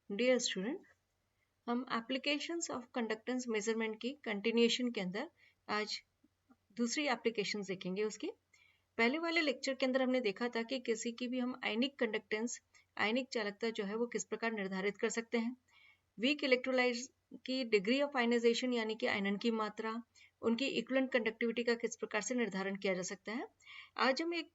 Dear student, हम applications of conductance measurement की continuation के अंदर आज दूसरी एप्लीकेशन देखेंगे। उसकी पहले वाले लेक्चर के अंदर हमने देखा था कि किसी की भी हम आयनिक कंडक्टेंस, आयनिक चालकता जो है वो किस प्रकार निर्धारित कर सकते हैं। वीक इलेक्ट्रोलाइट्स की डिग्री ऑफ आयनाइजेशन यानी कि आयनन की मात्रा, उनकी इक्विवेलेंट कंडक्टिविटी का किस प्रकार से निर्धारण किया जा सकता है। आज हम एक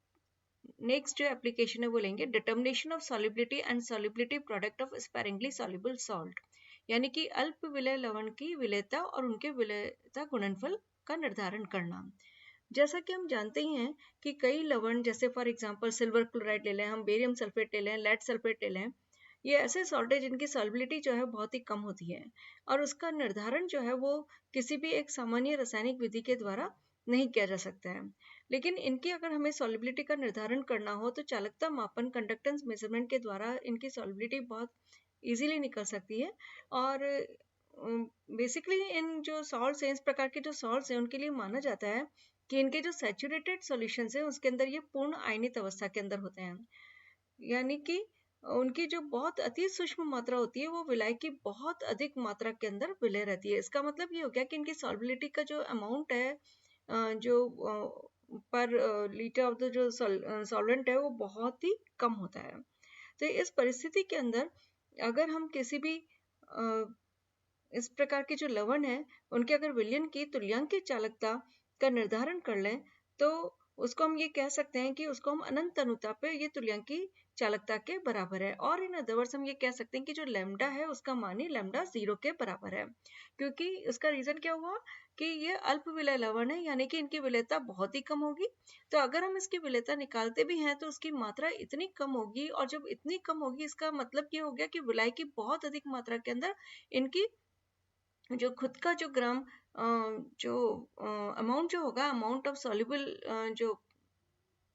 नेक्स्ट जो एप्लीकेशन है वो लेंगे, determination of solubility and solubility product of sparingly soluble salt, यानी कि अल्प विलय लवण की विलेयता और उनके विलेयता गुणनफल का निर्धारण करना। जैसा कि हम जानते ही हैं कि कई लवण, जैसे फॉर एग्जांपल सिल्वर क्लोराइड ले लें, हम बेरियम सल्फेट ले लें, लेड सल्फेट ले लें, ये ऐसे सॉल्ट है जिनकी सॉल्युबिलिटी जो है बहुत ही कम होती है और उसका निर्धारण जो है वो किसी भी एक सामान्य रासायनिक विधि के द्वारा नहीं किया जा सकता है। लेकिन इनकी अगर हमें सॉल्युबिलिटी का निर्धारण करना हो तो चालकता मापन, कंडक्टेंस मेजरमेंट के द्वारा इनकी सॉल्युबिलिटी बहुत इजीली निकल सकती है। और बेसिकली इन जो सॉल्ट्स हैं, इस प्रकार के जो सॉल्ट्स हैं, उनके लिए माना जाता है कि इनके जो सैचुरेटेड सॉल्यूशंस हैं उसके अंदर ये पूर्ण आयनित अवस्था के अंदर होते हैं, यानी कि उनकी जो बहुत अति सूक्ष्म मात्रा होती है वो विलाय की बहुत अधिक मात्रा के अंदर विलय रहती है। इसका मतलब ये हो गया कि इनकी सॉल्युबिलिटी का जो अमाउंट है, जो पर लीटर ऑफ द जो सॉल्वेंट है वो बहुत ही कम होता है। तो इस परिस्थिति के अंदर अगर हम किसी भी इस प्रकार के जो लवण है उनके अगर विलयन की तुल्यांकीय चालकता का निर्धारण कर लें तो उसको हम ये कह सकते हैं कि उसको हम अनंत अनुता पे ये तुल्यांकीय चालकता के बराबर है। और इन अदर वर्ड्स हम ये कह सकते हैं कि जो लैम्डा है उसका मान ही लैम्डा 0 के बराबर है, क्योंकि उसका रीजन क्या हुआ कि ये अल्प विलय लवण है, यानी कि इनकी विलयता बहुत ही कम होगी। तो अगर हम इसकी विलयता निकालते भी हैं तो उसकी मात्रा इतनी कम होगी, और जब इतनी कम होगी इसका मतलब ये हो गया कि विलाय की बहुत अधिक मात्रा के अंदर इनकी जो खुद का जो ग्राम जो अमाउंट जो होगा, अमाउंट ऑफ सॉल्युबल जो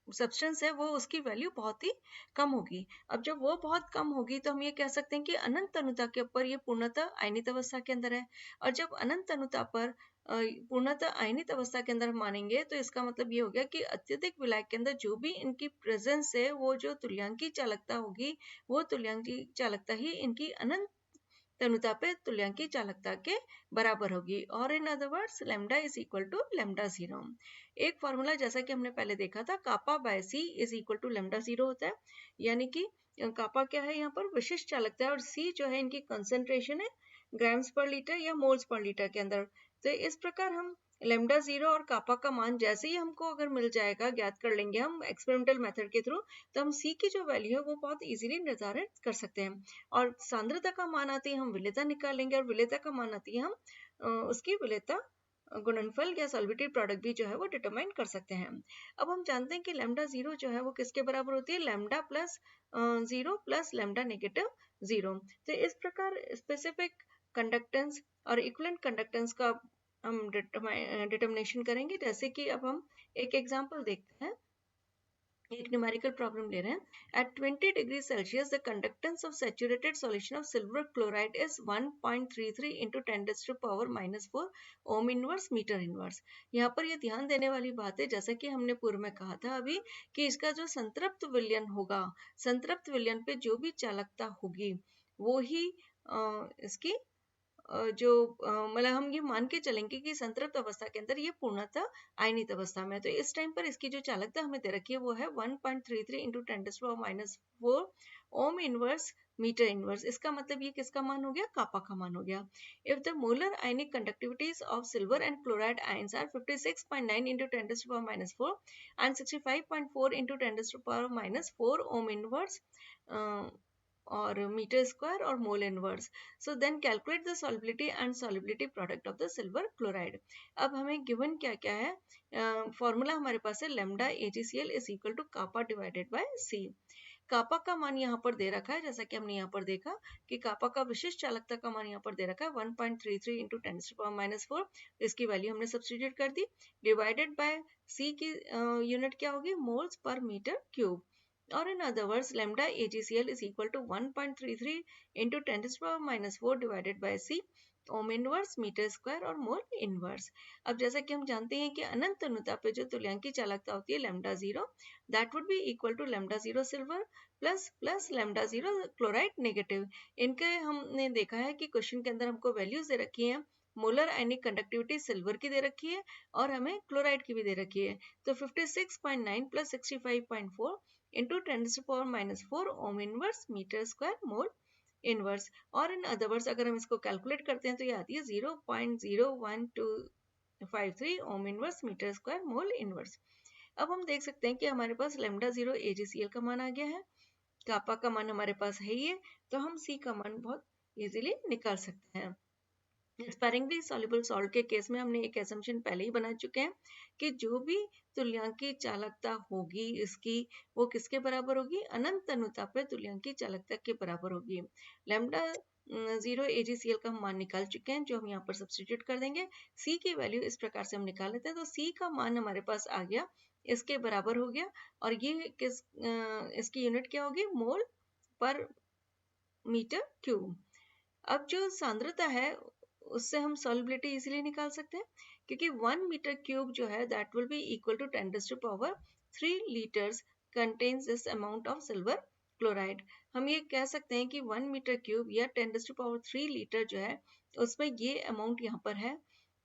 सब्सटेंस है वो, उसकी वैल्यू बहुत ही कम होगी। अब जब वो बहुत कम होगी तो हम ये कह सकते हैं कि अनंत अनुता के ऊपर ये पूर्णतः आयनित अवस्था के अंदर है। और जब अनंत अनुता पर पूर्णतः आयनित अवस्था के अंदर मानेंगे तो इसका मतलब ये हो गया कि अत्यधिक विलाय के अंदर जो भी इनकी प्रेजेंस है वो जो तुल्यांकीय चालकता होगी वो तुल्यांकीय चालकता ही इनकी अनंत अनुता पे तुल्यांकीय चालकता के बराबर होगी। और in other words lambda is equal to lambda 0। एक फॉर्मूला जैसा कि हमने पहले देखा था, kappa by C is equal to lambda 0 होता है, यानी कि कापा क्या है यहाँ पर, विशिष्ट चालकता है, और सी जो है इनकी कंसेंट्रेशन है ग्राम्स पर लीटर या मोल्स पर लीटर के अंदर। तो इस प्रकार हम लेमडा 0 और कापा का मान जैसे ही हमको अगर मिल जाएगा, ज्ञात कर लेंगे हम एक्सपेरिमेंटल मेथड के थ्रू, तो हम सी की जो वैल्यू है वो बहुत इजीली निर्धारित कर सकते हैं। और सांद्रता का मान आते ही हम विलेयता निकाल लेंगे, और विलेयता का मान आती है हम उसकी विलेयता गुणनफल या सॉल्युबिलिटी प्रोडक्ट भी जो है वो डिटरमाइन कर सकते हैं। अब हम जानते हैं कि लैम्डा 0 जो है वो किसके बराबर होती है, lambda plus 0 plus lambda negative 0। तो इस प्रकार स्पेसिफिक कंडक्टेंस और इक्विवेलेंट कंडक्टेंस का हम डिटर्मिनेशन करेंगे। जैसे कि अब हम एक एग्जांपल देखते हैं, एक न्यूमेरिकल प्रॉब्लम ले रहे हैं। At 20 degree Celsius the conductance of saturated solution of silver chloride is 1.33 into 10⁻⁻⁴ ohm inverse metre inverse. यहाँ पर ये ध्यान देने वाली बात है, जैसा कि हमने पूर्व में कहा था अभी, कि इसका जो संतृप्त विलयन होगा, संतृप्त विलयन पे जो भी चालकता होगी वो ही इसकी जो मतलब हम ये मान के चलेंगे कि संतृप्त अवस्था के अंदर ये पूर्णतः आयनित अवस्था में है। तो इस टाइम पर इसकी जो चालकता हमें दे रखी है वो है 1.33 into 10⁻⁻⁴ ohm inverse metre inverse. इसका मतलब ये किसका मान हो गया, कापा का मान हो गया। If the molar ionic conductivities of silver and chloride ions are 56.9 into 10⁻⁴ and 65.4 into 10⁻⁴ ohm inverse और मीटर स्क्वायर और mole inverse. So then calculate the solubility and solubility product of the silver chloride. अब हमें given क्या क्या है, formula हमारे पास है lambda AgCl is equal to kappa divided by C. Kappa का मान यहाँ पर दे रखा है, जैसा कि हमने यहाँ पर देखा कि कापा का विशिष्ट चालकता का मान यहाँ पर दे रखा है 1.33 into 10⁻⁴। इसकी वैल्यू हमने सब्स्टिट्यूट कर दी, डिवाइडेड बाय सी की यूनिट क्या होगी, मोल्स पर मीटर क्यूब। और in other words lambda AgCl is equal to 1.33 into 10⁻⁴ divided by C, ohm inverse metre square और मोल इनवर्स। अब जैसा कि हम जानते हैं कि अनंत तनुता पे जो तुल्यांकी चालकता होती है lambda zero, that would be equal to lambda zero silver plus lambda zero chloride negative. इनके हमने देखा है कि क्वेश्चन के अंदर हमको वैल्यूज दे रखी है, मोलर आयनिक कंडक्टिविटी सिल्वर की दे रखी है और हमें क्लोराइड की भी दे रखी है। तो 56.9 plus 65.4 into 10⁻⁴ ohm inverse metre square mole inverse. और इन अदर वर्ड्स अगर हम इसको कैलकुलेट करते हैं तो ये आती है 0.01253 ohm inverse metre square mole inverse. अब हम देख सकते हैं कि हमारे पास लैम्डा जीरो AgCl का मान आ गया है, कापा का मान हमारे पास है ही है, तो हम C का मान बहुत इजीली निकाल सकते हैं। स्पैरिंगली सॉल्युबल सॉल्ट के केस में हमने एक एसम्पशन पहले ही बना चुके हैं कि जो भी तुल्यांकी चालकता होगी इसकी, वो किसके बराबर होगी, अनंत अनुता पर तुल्यांकी चालकता के बराबर होगी। लैम्डा जीरो AgCl का हम मान निकाल चुके हैं, जो हम यहाँ पर सब्स्टिट्यूट कर देंगे। C की वैल्यू इस प्रकार से हम निकाल लेते हैं, तो C का मान हमारे पास आ गया, इसके बराबर हो गया। और ये इसकी यूनिट क्या होगी, मोल पर मीटर क्यूब। अब जो सांद्रता है उससे हम सॉल्युबिलिटी इजीली निकाल सकते हैं, क्योंकि 1 मीटर क्यूब जो है that will be equal to 10⁻³ litres contains this amount of silver chloride. हम ये कह सकते हैं कि 1 मीटर क्यूब या 10⁻³ लीटर जो है उसमें ये अमाउंट यहाँ पर है।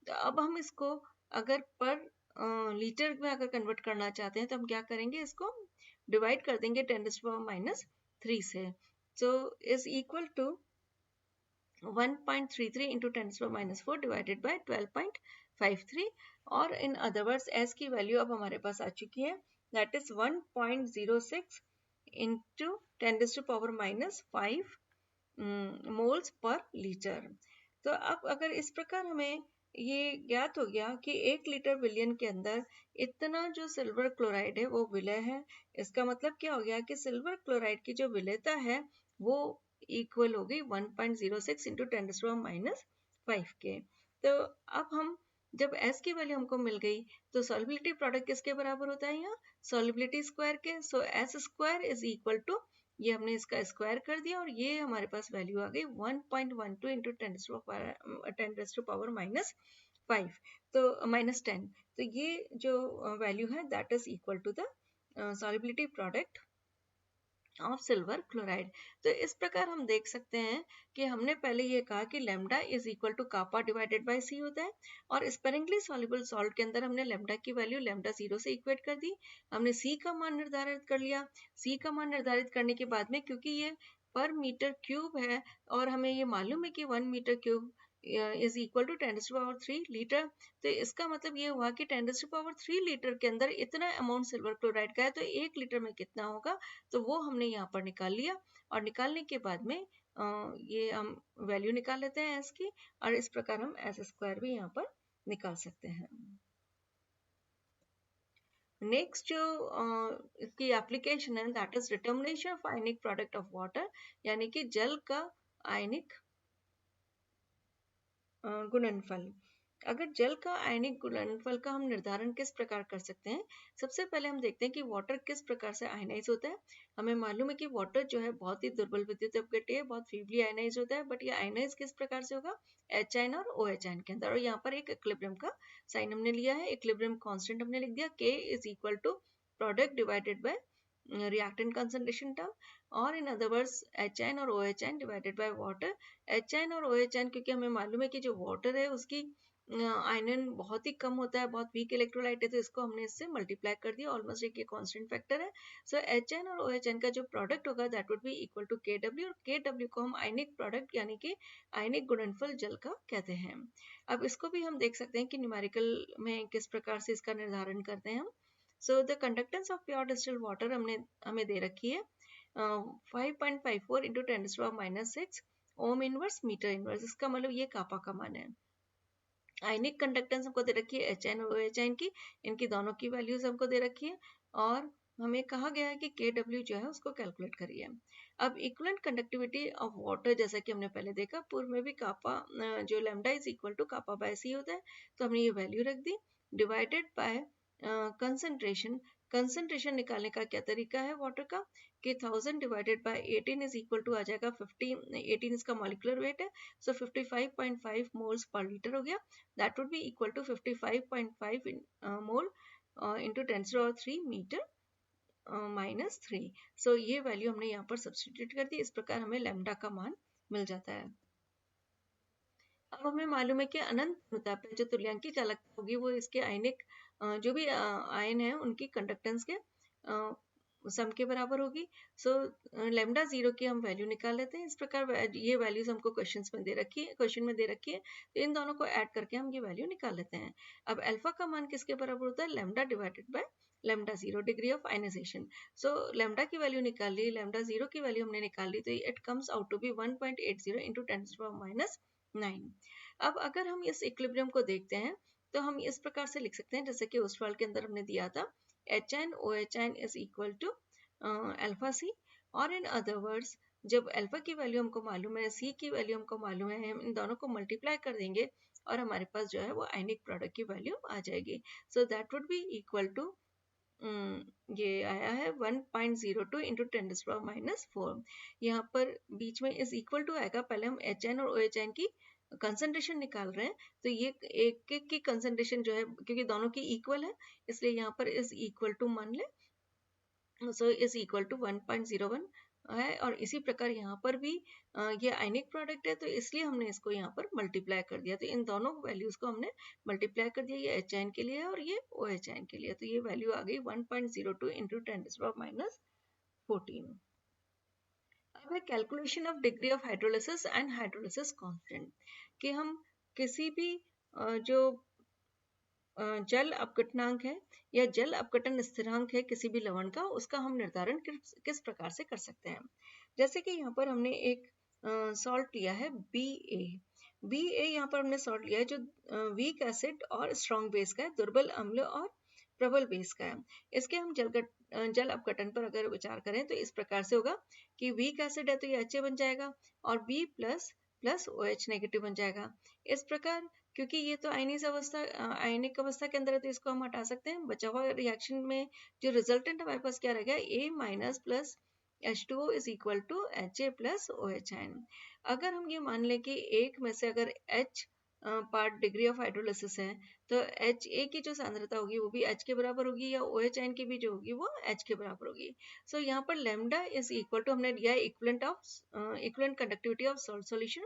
तो अब हम इसको अगर पर लीटर में अगर कन्वर्ट करना चाहते हैं तो हम क्या करेंगे, इसको डिवाइड कर देंगे 10⁻³ से। So is equal to 1.33 into 10⁻⁴ divided by 12.53। और इन अदर वर्ड्स S की वैल्यू अब हमारे पास आ चुकी है, दैट इज 1.06 into 10⁻⁵ मोल्स पर लीटर। तो अब अगर इस प्रकार हमें ये ज्ञात हो गया कि 1 लीटर विलियन के अंदर इतना जो सिल्वर क्लोराइड है वो विलय है, इसका मतलब क्या हो गया कि सिल्वर क्लोराइड की जो विलयता है वो इक्वल हो गई 1.06 इंटू 10⁻⁵ के। तो अब हम जब S की वैल्यू हमको मिल गई तो सॉल्युबिलिटी प्रोडक्ट किसके बराबर होता है, यहाँ सॉल्युबिलिटी स्क्वायर के। So S square is equal to, ये हमने इसका स्क्वायर कर दिया और ये हमारे पास वैल्यू आ गई 1.12 इंटू 10⁻⁻⁵ तो -10। तो ये जो वैल्यू है that is equal to the solubility product of silver chloride. तो इस प्रकार हम देख सकते हैं कि हमने पहले ये कहा कि lambda is equal to kappa divided by C होता है, और स्पेरिंगली सॉल्युबल सॉल्ट के अंदर हमने लैम्डा की वैल्यू लैम्डा जीरो से इक्वेट कर दी। हमने C का मान निर्धारित कर लिया। C का मान निर्धारित करने के बाद में, क्योंकि ये पर मीटर क्यूब है और हमें ये मालूम है कि 1 metre cube is equal to 10⁻³ litre, तो इसका मतलब ये हुआ कि 10⁻³ लीटर के अंदर इतना अमाउंट सिल्वर क्लोराइड का है, तो 1 लीटर में कितना होगा, तो वो हमने यहाँ पर निकाल लिया। और निकालने के बाद में ये हम वैल्यू निकाल लेते हैं S की, और इस प्रकार हम S स्क्वायर भी यहाँ पर निकाल सकते हैं। नेक्स्ट जो इसकी एप्लीकेशन है that is determination of ionic product of water, यानी कि जल का आयनिक गुणनफल। अगर जल का आयनिक गुणनफल का हम निर्धारण किस प्रकार कर सकते हैं, सबसे पहले हम देखते हैं कि वाटर किस प्रकार से आयनाइज होता है। हमें मालूम है कि वाटर जो है बहुत ही दुर्बल विद्युत अपघट्य है, बहुत फीबली आयनाइज होता है, बट ये आयनाइज किस प्रकार से होगा, H आयन और OH आयन के अंदर। और यहाँ पर एक इक्विलिब्रियम का साइन हमने लिया है, इक्विलिब्रियम कांस्टेंट हमने लिख दिया, K is equal to product divided by reactant concentration term, और in other words H ion और OH ion divided by water. H ion और OH आयन, क्योंकि हमें मालूम है कि जो वाटर है उसकी आयनन बहुत ही कम होता है, बहुत वीक इलेक्ट्रोलाइट है, तो इसको हमने इससे मल्टीप्लाई कर दिया, ऑलमोस्ट एक कांस्टेंट फैक्टर है। सो H आयन और OH आयन का जो प्रोडक्ट होगा that would be equal to KW, और KW को हम आयनिक प्रोडक्ट यानी कि आयनिक गुणनफल जल का कहते हैं। अब इसको भी हम देख सकते हैं कि न्यूमेरिकल में किस प्रकार से इसका निर्धारण करते हैं हम। So the conductance of pure distilled water हमें दे रखी है 5.54 into 10⁻⁶ ohm inverse metre inverse. इसका मतलब ये कापा का मान है। आयनिक कंडक्टेंस हमको दे रखी है H आयन और OH आयन की, इनकी दोनों की वैल्यूज हमको दे रखी है, और हमें कहा गया है कि KW जो है उसको कैलकुलेट करिए। अब इक्विवेलेंट कंडक्टिविटी ऑफ वाटर, जैसा कि हमने पहले देखा पूर्व में भी कापा जो lambda is equal to kappa by C होता है, तो हमने ये वैल्यू रख दी, डिवाइडेड बाय कंसंट्रेशन कंसंट्रेशन निकालने का क्या तरीका है वाटर का कि 1000 divided by 18 is equal to आ जाएगा 50, 18 इसका मॉलिक्यूलर वेट है, सो 55.5 मोल्स पर लीटर हो गया, that would be equal to 55.5 mole into 10⁻³ metre -3। So ये वैल्यू हमने यहाँ पर सब्स्टिट्यूट कर दी, इस प्रकार हमें लैम्डा का मान मिल जाता है। अब हमें मालूम है कि अनंत अनुता पे जो तुल्यांकी चालकता होगी वो इसके आयनिक जो भी आयन है उनकी कंडक्टेंस के सम के बराबर होगी। सो लैम्डा 0 की हम वैल्यू निकाल लेते हैं। इस प्रकार ये वैल्यूज हमको क्वेश्चन में दे रखी है, तो इन दोनों को ऐड करके हम ये वैल्यू निकाल लेते हैं। अब अल्फा का मान किसके बराबर होता है, lambda divided by lambda 0 degree of ionisation. So lambda की वैल्यू निकाल ली, लैम्डा 0 की वैल्यू हमने निकाल ली, तो it comes out to be 1.80 into 10⁻⁹। अब अगर हम इस इक्विलिब्रियम को देखते हैं तो हम इस प्रकार से लिख सकते हैं जैसे कि उस सवाल के अंदर हमने दिया था HN OHN is equal to alpha C, और इन अदर वर्ड्स जब अल्फा की वैल्यू हमको मालूम है, सी की वैल्यू हमको मालूम है, हम इन दोनों को मल्टीप्लाई कर देंगे और हमारे पास जो है वो आयनिक प्रोडक्ट की वैल्यू आ जाएगी। So that would be equal to ये आया है 1.02 इंटू 10⁻⁴। यहाँ पर बीच में इस इक्वल टू आएगा, पहले हम HN और OHN की कंसंट्रेशन निकाल रहे हैं, तो ये एक एक की कंसंट्रेशन जो है क्योंकि दोनों की इक्वल है इसलिए यहाँ पर इस इक्वल टू मान ले, सो इज इक्वल टू 1.01 है। और इसी प्रकार यहाँ पर भी ये आयनिक प्रोडक्ट है तो इसलिए हमने इसको यहाँ पर मल्टीप्लाई कर दिया, तो इन दोनों वैल्यूज को हमने मल्टीप्लाई कर दिया, ये HN के लिए है और ये OHN के लिए, तो ये वैल्यू आ गई 1.02 इंटू 10⁻⁴। अब है calculation of degree of hydrolysis and hydrolysis constant, कि हम किसी भी जो जल अपघटनांक है या जल अपघटन स्थिरांक है किसी भी लवण का, उसका हम निर्धारण किस प्रकार से कर सकते हैं। जैसे कि यहाँ पर हमने एक सॉल्ट लिया है BA यहाँ पर हमने सॉल्ट लिया है जो वीक एसिड और स्ट्रॉन्ग बेस का है, दुर्बल अम्ल और प्रबल बेस का है। इसके हम जल अपघटन पर अगर विचार करें तो इस प्रकार से होगा कि वीक एसिड है तो ये HA बन जाएगा और B प्लस OH नेगेटिव बन जाएगा। इस प्रकार क्योंकि ये तो आयनिक अवस्था के अंदर है तो इसको हम हटा सकते हैं, बचा हुआ रिएक्शन में जो रिजल्टेंट हमारे पास क्या रहेगा, A- plus H2O is equal to HA plus OHN। अगर हम ये मान लें कि एक में से अगर H part degree of hydrolysis है तो HA की जो सांद्रता होगी वो भी H के बराबर होगी या OHN की भी जो होगी वो H के बराबर होगी। सो यहाँ पर लैम्डा इज इक्वल टू हमने लिया है equivalent conductivity of salt solution,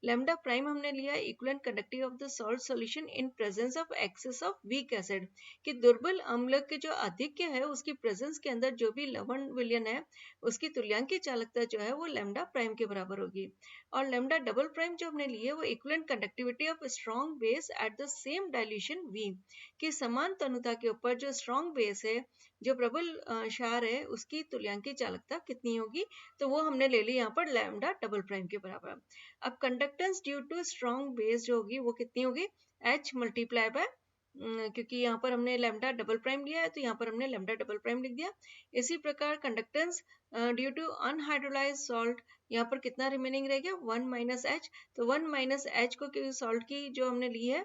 lambda prime हमने लिया equivalent conductivity of the salt solution in presence of excess of weak acid, कि दुर्बल अम्ल के जो अधिक्य है उसकी प्रेजेंस के अंदर जो भी लवण विलयन है उसकी तुल्यांकी चालकता जो है वो लैम्डा प्राइम के बराबर होगी। और लैम्डा डबल प्राइम जो हमने लिए वो equivalent conductivity of strong base at the same dilution V, की समान तनुता के ऊपर जो स्ट्रॉन्ग बेस है जो प्रबल क्षार है उसकी तुल्यांकी चालकता कितनी होगी, तो वो हमने ले ली यहाँ पर लैम्डा डबल प्राइम के बराबर। अब conductance due to strong base जो होगी वो कितनी होगी, H मल्टीप्लाई बाय क्योंकि यहाँ पर हमने लैम्डा डबल प्राइम लिया है तो यहाँ पर हमने लैम्डा डबल प्राइम लिख दिया। इसी प्रकार कंडक्टेंस ड्यू टू अनहाइड्रोलाइज्ड सॉल्ट यहाँ पर कितना रिमेनिंग रह गया, 1 - H, तो 1 - H को सॉल्ट की जो हमने ली है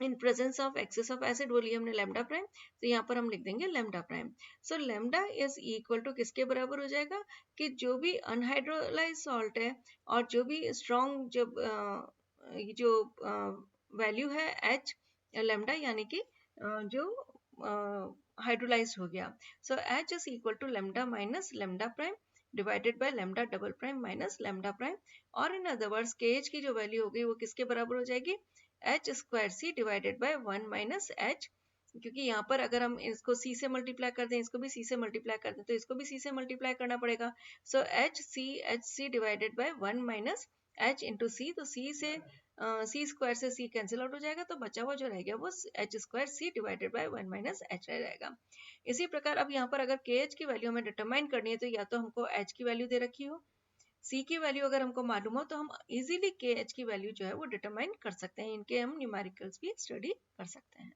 in presence of excess of acid वो लिए हमने लैम्डा प्राइम, तो यहाँ पर हम लिख देंगे lambda prime. So lambda is equal to किसके बराबर हो जाएगा कि जो भी अनहाइड्रोलाइज सॉल्ट है और जो भी स्ट्रॉन्ग जो वैल्यू है H लैम्डा यानी कि जो हाइड्रोलाइज हो गया, so H is equal to lambda minus lambda prime divided by lambda double prime minus lambda prime, और इन अदर वर्ड्स KH की जो वैल्यू होगी वो किसके बराबर हो जाएगी, H² डिवाइडेड बाय 1 - H, क्योंकि यहाँ पर अगर हम इसको C से मल्टीप्लाई कर दें इसको भी C से मल्टीप्लाई कर दें तो इसको भी C से मल्टीप्लाई करना पड़ेगा। सो HC divided by 1 - H into C, तो C से C² से C कैंसिल आउट हो जाएगा तो बचा हुआ जो रह गया वो H² डिवाइडेड बाय 1 - H रह जाएगा। इसी प्रकार अब यहाँ पर अगर KH की वैल्यू हमें डिटरमाइन करनी है तो या तो हमको H की वैल्यू दे रखी हो, C की वैल्यू अगर हमको मालूम हो तो हम इजीली KH की वैल्यू जो है वो डिटरमाइन कर सकते हैं, इनके हम न्यूमेरिकल्स भी स्टडी कर सकते हैं।